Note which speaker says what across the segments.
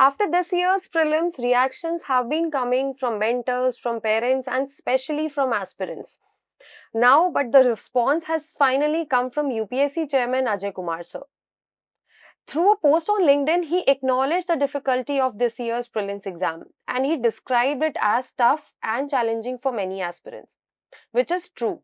Speaker 1: After this year's prelims, reactions have been coming from mentors, from parents, and especially from aspirants. Now, but the response has finally come from UPSC Chairman Ajay Kumar sir. Through a post on LinkedIn, he acknowledged the difficulty of this year's prelims exam and he described it as tough and challenging for many aspirants, which is true.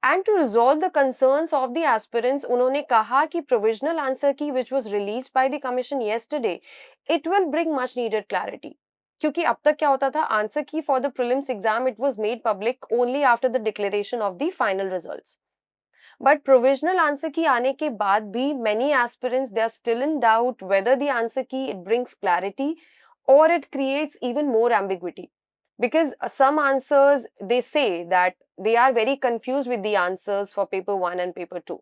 Speaker 1: And to resolve the concerns of the aspirants, उन्होंने कहा कि provisional answer key which was released by the commission yesterday, it will bring much needed clarity. क्योंकि अब तक क्या होता था, answer key for the prelims exam it was made public only after the declaration of the final results. But provisional answer key आने के बाद भी many aspirants they are still in doubt whether the answer key it brings clarity or it creates even more ambiguity, because some answers they say that they are very confused with the answers for paper 1 and paper 2.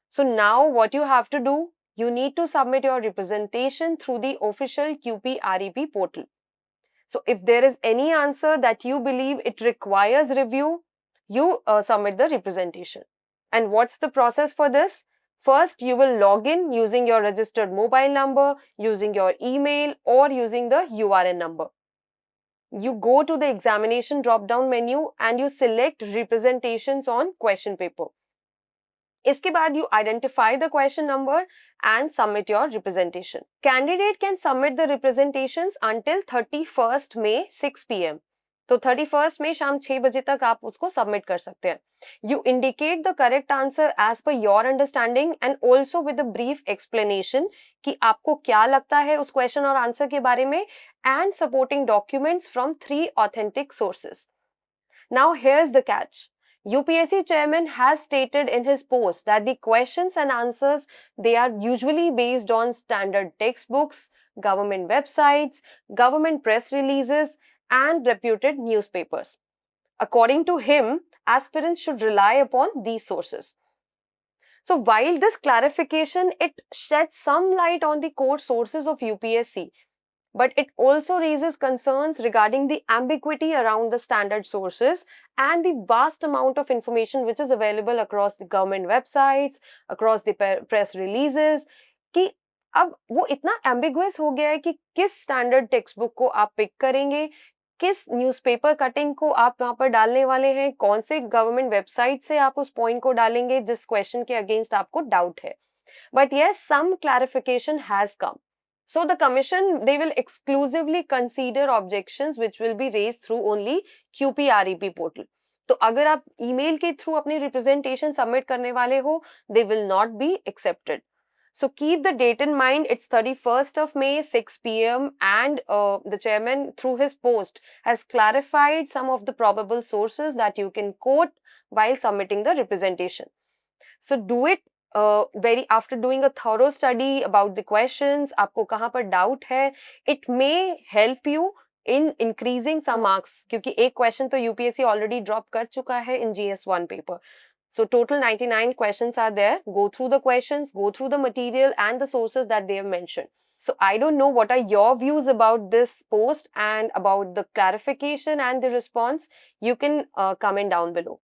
Speaker 1: So now what you have to do, you need to submit your representation through the official QP REP portal. So if there is any answer that you believe it requires review, you submit the representation. And what's the process for this? First, you will log in using your registered mobile number, using your email, or using the URN number. You go to the examination drop-down menu and you select representations on question paper. इसके बाद you identify the question number and submit your representation. Candidate can submit the representations until 31st May 6 p.m. तो 31st में शाम 6 बजे तक आप उसको submit कर सकते हैं. You indicate the correct answer as per your understanding and also with a brief explanation कि आपको क्या लगता है उस क्वेश्चन और आंसर के बारे में and supporting documents from 3 authentic sources. Now here is the catch. UPSC chairman has stated in his post that the questions and answers, they are usually based on standard textbooks, government websites, government press releases, and reputed newspapers. According to him, aspirants should rely upon these sources. So while this clarification, it sheds some light on the core sources of UPSC, but it also raises concerns regarding the ambiguity around the standard sources and the vast amount of information which is available across the government websites, across the press releases, कि अब वो इतना ambiguous हो गया है कि किस standard textbook को आप pick करेंगे, किस न्यूज़पेपर कटिंग को आप वहां पर डालने वाले हैं, कौन से गवर्नमेंट वेबसाइट से आप उस पॉइंट को डालेंगे जिस क्वेश्चन के अगेंस्ट आपको डाउट है. But yes, some clarification has come. So the commission, they will exclusively consider objections which will be raised through only QP REP portal. तो अगर आप ईमेल के थ्रू अपनी रिप्रेजेंटेशन सबमिट करने वाले हो, they will not be accepted. So keep the date in mind, it's 31st of May, 6 p.m. and the chairman through his post has clarified some of the probable sources that you can quote while submitting the representation. So do it very after doing a thorough study about the questions, आपको कहाँ पर doubt है, it may help you in increasing some marks, क्योंकि एक question तो UPSC already drop कर चुका है in GS1 paper. So total 99 questions are there. Go through the questions, go through the material and the sources that they have mentioned. So I don't know what are your views about this post and about the clarification and the response. You can comment down below.